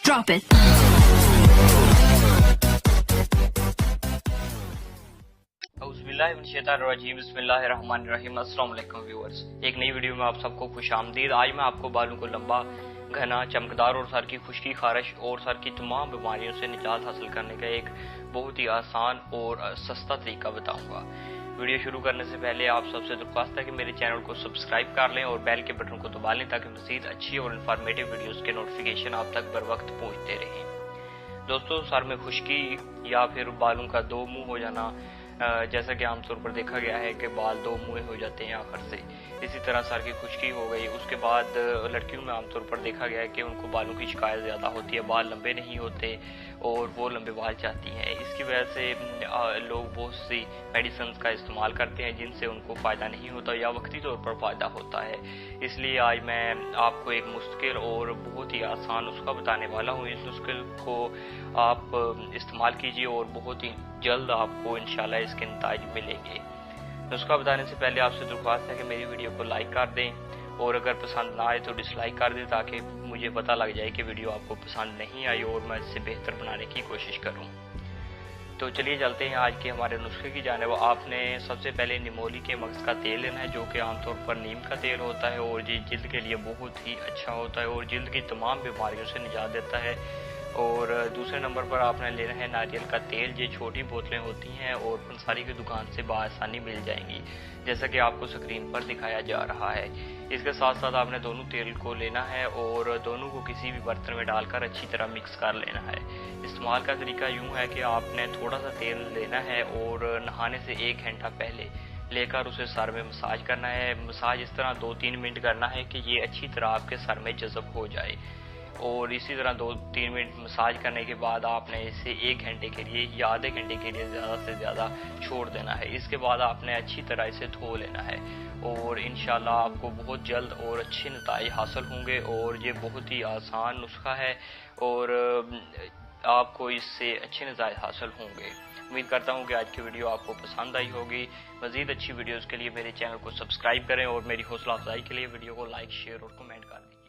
Drop it. बिस्मिल्लाहिर्रहमानिर्रहीम। अस्सलाम वालेकुम व्यूअर्स, एक नई वीडियो में आप सबको खुशामदीद। आज मैं आपको बालों को लंबा, घना, चमकदार और सर की खुश्की, खारिश और सर की तमाम बीमारियों से निजात हासिल करने का एक बहुत ही आसान और सस्ता तरीका बताऊंगा। वीडियो शुरू करने से पहले आप सबसे दरख्वास्त है कि मेरे चैनल को सब्सक्राइब कर लें और बेल के बटन को दबा लें ताकि मज़ीद अच्छी और इन्फॉर्मेटिव वीडियोस के नोटिफिकेशन आप तक बर वक्त पहुंचते रहें। दोस्तों, सर में खुश्की या फिर बालों का दो मुंह हो जाना, जैसा कि आमतौर पर देखा गया है कि बाल दो मुँहे हो जाते हैं आखिर से, इसी तरह सर की खुश्की हो गई। उसके बाद लड़कियों में आमतौर पर देखा गया है कि उनको बालों की शिकायत ज़्यादा होती है, बाल लंबे नहीं होते और वो लंबे बाल चाहती हैं। इसकी वजह से लोग बहुत सी मेडिसिन का इस्तेमाल करते हैं जिनसे उनको फ़ायदा नहीं होता या वक्ती तौर पर फ़ायदा होता है। इसलिए आज मैं आपको एक मुश्किल और बहुत ही आसान नुस्खा बताने वाला हूँ। इस नुस्खे को आप इस्तेमाल कीजिए और बहुत ही जल्द आपको इंशाल्लाह इसके नतीजे मिलेंगे। नुस्खा बताने से पहले आपसे दरख्वास्त है कि मेरी वीडियो को लाइक कर दें और अगर पसंद ना आए तो डिसलाइक कर दें ताकि मुझे पता लग जाए कि वीडियो आपको पसंद नहीं आई और मैं इससे बेहतर बनाने की कोशिश करूं। तो चलिए चलते हैं आज के हमारे नुस्खे की जानिब। आपने सबसे पहले निमोली के मगज़ का तेल लेना है जो कि आमतौर पर नीम का तेल होता है और ये जिल्द के लिए बहुत ही अच्छा होता है और जिल्द की तमाम बीमारियों से निजात देता है। और दूसरे नंबर पर आपने लेना है नारियल का तेल। ये छोटी बोतलें होती हैं और पंसारी की दुकान से बआसानी मिल जाएंगी जैसा कि आपको स्क्रीन पर दिखाया जा रहा है। इसके साथ साथ आपने दोनों तेल को लेना है और दोनों को किसी भी बर्तन में डालकर अच्छी तरह मिक्स कर लेना है। इस्तेमाल का तरीका यूँ है कि आपने थोड़ा सा तेल लेना है और नहाने से 1 घंटा पहले लेकर उसे सर में मसाज करना है। मसाज इस तरह 2-3 मिनट करना है कि ये अच्छी तरह आपके सर में जज़ब हो जाए और इसी तरह 2-3 मिनट मसाज करने के बाद आपने इसे 1 घंटे के लिए या आधे घंटे के लिए ज़्यादा से ज़्यादा छोड़ देना है। इसके बाद आपने अच्छी तरह इसे धो लेना है और इंशाल्लाह आपको बहुत जल्द और अच्छे नतीजे हासिल होंगे। और ये बहुत ही आसान नुस्खा है और आपको इससे अच्छे नतीजे हासिल होंगे। उम्मीद करता हूँ कि आज की वीडियो आपको पसंद आई होगी। मज़ीद अच्छी वीडियोज़ के लिए मेरे चैनल को सब्सक्राइब करें और मेरी हौसला अफजाई के लिए वीडियो को लाइक, शेयर और कमेंट कर दें।